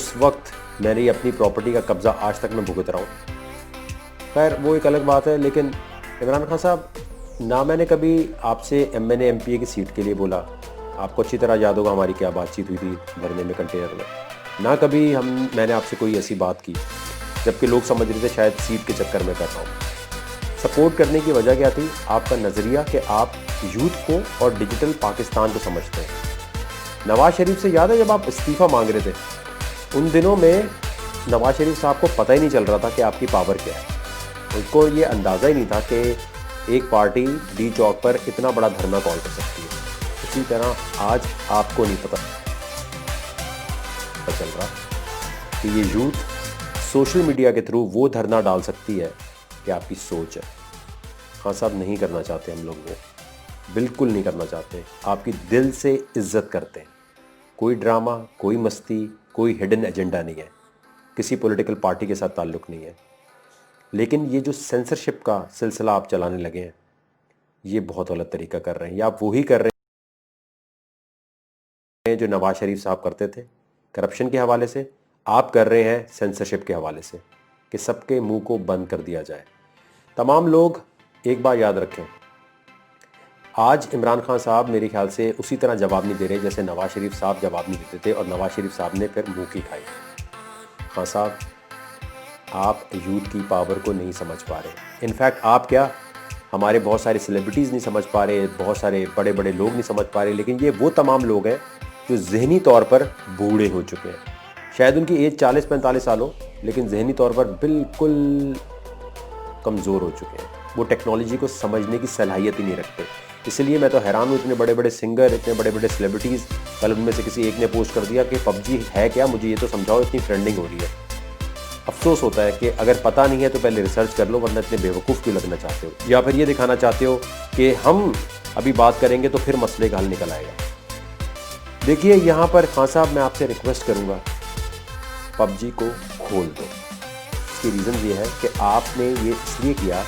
उस वक्त मेरी अपनी प्रॉपर्टी का कब्ज़ा आज तक मैं भुगत रहा हूँ। खैर वो एक अलग बात है, लेकिन इमरान खान साहब, ना मैंने कभी आपसे MNA MPA की सीट के लिए बोला, आपको अच्छी तरह याद होगा हमारी क्या बातचीत हुई थी धरने में, कंटेनर में। ना कभी मैंने आपसे कोई ऐसी बात की, जबकि लोग समझ रहे थे शायद सीट के चक्कर में कर रहा हूँ। सपोर्ट करने की वजह क्या थी? आपका नज़रिया कि आप यूथ को और डिजिटल पाकिस्तान को समझते हैं। नवाज शरीफ से याद है जब आप इस्तीफ़ा मांग रहे थे, उन दिनों में नवाज शरीफ साहब को पता ही नहीं चल रहा था कि आपकी पावर क्या है। उनको ये अंदाज़ा ही नहीं था कि एक पार्टी डी चौक पर इतना बड़ा धरना कॉल कर सकती है। इसी तरह आज आपको नहीं पता चल रहा कि ये यूथ सोशल मीडिया के थ्रू वो धरना डाल सकती है कि आपकी सोच है। हाँ साहब, नहीं करना चाहते हम लोग, वो बिल्कुल नहीं करना चाहते। आपकी दिल से इज्जत करते हैं। कोई ड्रामा, कोई मस्ती, कोई हिडन एजेंडा नहीं है, किसी पॉलिटिकल पार्टी के साथ ताल्लुक़ नहीं है। लेकिन ये जो सेंसरशिप का सिलसिला आप चलाने लगे हैं, ये बहुत गलत तरीका कर रहे हैं। या आप वही कर रहे हैं जो नवाज शरीफ साहब करते थे करप्शन के हवाले से, आप कर रहे हैं सेंसरशिप के हवाले से, कि सबके मुंह को बंद कर दिया जाए। तमाम लोग एक बात याद रखें, आज इमरान खान साहब मेरे ख्याल से उसी तरह जवाब नहीं दे रहे जैसे नवाज शरीफ साहब जवाब नहीं देते थे, और नवाज शरीफ साहब ने फिर मुंह की खाई। हाँ साहब, आप यूथ की पावर को नहीं समझ पा रहे। इनफैक्ट आप क्या, हमारे बहुत सारे सेलिब्रिटीज़ नहीं समझ पा रहे, बहुत सारे बड़े बड़े लोग नहीं समझ पा रहे, लेकिन ये वो तमाम लोग हैं जो जहनी तौर पर बूढ़े हो चुके हैं। शायद उनकी एज 40-45 साल हो, लेकिन जहनी तौर पर बिल्कुल कमज़ोर हो चुके हैं। वो टेक्नोलॉजी को समझने की सलाहियत ही नहीं रखते। इसलिए मैं तो हैरान हूँ, इतने बड़े बड़े सिंगर, इतने बड़े बड़े सेलिब्रिटीज़, कल उनमें से किसी एक ने पोस्ट कर दिया कि PUBG है क्या, मुझे ये तो समझाओ, इतनी ट्रेंडिंग हो रही है। अफसोस होता है कि अगर पता नहीं है तो पहले रिसर्च कर लो, वरना इतने बेवकूफ़ क्यों लगना चाहते हो, या फिर ये दिखाना चाहते हो कि हम अभी बात करेंगे तो फिर मसले का हल निकल आएगा। देखिए यहाँ पर खान साहब, मैं आपसे रिक्वेस्ट करूँगा, PUBG को खोल दो। इसकी रीज़न ये है कि आपने ये इसलिए किया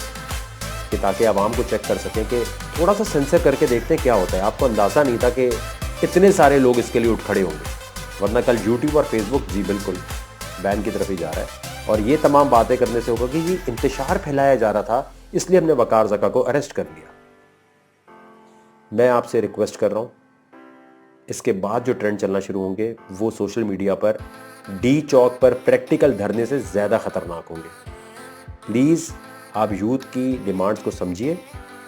कि ताकि आवाम को चेक कर सकें कि थोड़ा सा सेंसर करके देखते हैं क्या होता है। आपको अंदाज़ा नहीं था कि इतने सारे लोग इसके लिए उठ खड़े होंगे, वरना कल YouTube और Facebook जी बिल्कुल बैन की तरफ ही जा रहा है। और ये तमाम बातें करने से होगा कि ये इंतशार फैलाया जा रहा था, इसलिए हमने वकार ज़का को अरेस्ट कर लिया। मैं आपसे रिक्वेस्ट कर रहा हूँ, इसके बाद जो ट्रेंड चलना शुरू होंगे वो सोशल मीडिया पर डी चौक पर प्रैक्टिकल धरने से ज़्यादा ख़तरनाक होंगे। प्लीज़ आप यूथ की डिमांड्स को समझिए।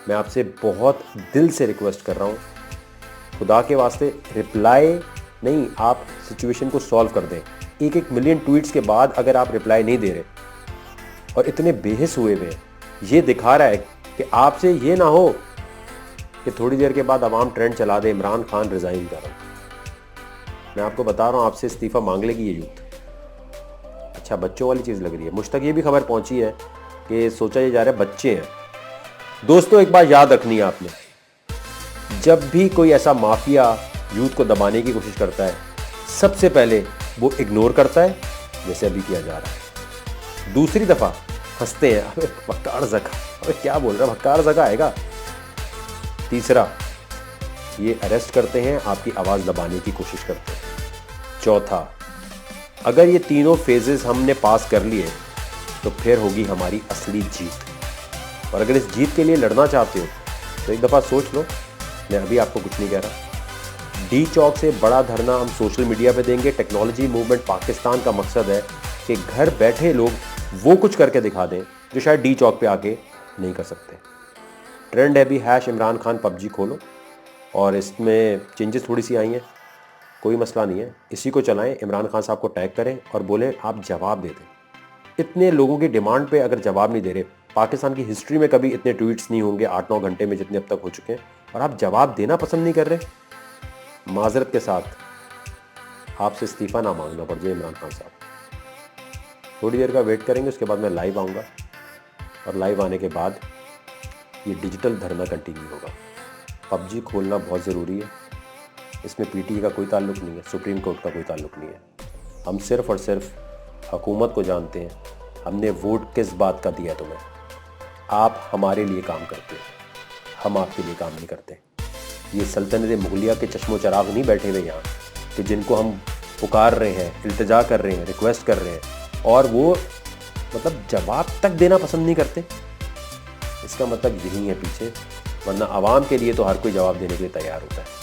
मैं आपसे बहुत दिल से रिक्वेस्ट कर रहा हूँ, खुदा के वास्ते रिप्लाई नहीं, आप सिचुएशन को सॉल्व कर दें। 1 मिलियन ट्वीट्स के बाद अगर आप रिप्लाई नहीं दे रहे और इतने बेहिस हुए हुए, ये दिखा रहा है कि आपसे ये ना हो कि थोड़ी देर के बाद अवाम ट्रेंड चला दे, इमरान खान रिज़ाइन कर रहा हूँ। मैं आपको बता रहा हूँ, आपसे इस्तीफ़ा मांग लेगी ये यूथ। अच्छा, बच्चों वाली चीज़ लग रही है। मुझ तक ये भी खबर पहुँची है कि सोचा ये जा रहा है बच्चे हैं। दोस्तों, एक बात याद रखनी है आपने, जब भी कोई ऐसा माफिया यूथ को दबाने की कोशिश करता है, सबसे पहले वो इग्नोर करता है, जैसे अभी किया जा रहा है। दूसरी दफ़ा हंसते हैं, अबे वकार ज़का, अबे क्या बोल रहा है, वकार ज़का आएगा। तीसरा, ये अरेस्ट करते हैं, आपकी आवाज़ दबाने की कोशिश करते हैं। चौथा, अगर ये तीनों फेजेस हमने पास कर लिए तो फिर होगी हमारी असली जीत। और अगर इस जीत के लिए लड़ना चाहते हो तो एक दफ़ा सोच लो, मैं अभी आपको कुछ नहीं कह रहा। डी चौक से बड़ा धरना हम सोशल मीडिया पे देंगे। टेक्नोलॉजी मूवमेंट पाकिस्तान का मकसद है कि घर बैठे लोग वो कुछ करके दिखा दें जो शायद डी चौक पे आके नहीं कर सकते। ट्रेंड है भी #इमरान खान PUBG खोलो, और इसमें चेंजेस थोड़ी सी आई हैं, कोई मसला नहीं है, इसी को चलाएं। इमरान खान साहब को टैग करें और बोलें आप जवाब दे दें। इतने लोगों की डिमांड पे अगर जवाब नहीं दे रहे, पाकिस्तान की हिस्ट्री में कभी इतने ट्वीट्स नहीं होंगे 8-9 घंटे में जितने अब तक हो चुके हैं, और आप जवाब देना पसंद नहीं कर रहे। माजरत के साथ आपसे इस्तीफ़ा ना मांगना पड़ जाए इमरान खान साहब। थोड़ी देर का वेट करेंगे, उसके बाद मैं लाइव आऊँगा, और लाइव आने के बाद ये डिजिटल धरना कंटिन्यू होगा। PUBG खोलना बहुत ज़रूरी है। इसमें PTE का कोई ताल्लुक़ नहीं है, सुप्रीम कोर्ट का कोई ताल्लुक़ नहीं है। हम सिर्फ़ और सिर्फ हुकूमत को जानते हैं। हमने वोट किस बात का दिया तुम्हें? आप हमारे लिए काम करते हैं, हम आपके लिए काम नहीं करते। ये सल्तनत मुगलिया के चश्मो चराग नहीं बैठे हुए यहाँ कि जिनको हम पुकार रहे हैं, इल्तिजा कर रहे हैं, रिक्वेस्ट कर रहे हैं और वो मतलब जवाब तक देना पसंद नहीं करते, इसका मतलब यही है पीछे। वरना आवाम के लिए तो हर कोई जवाब देने के लिए तैयार होता है।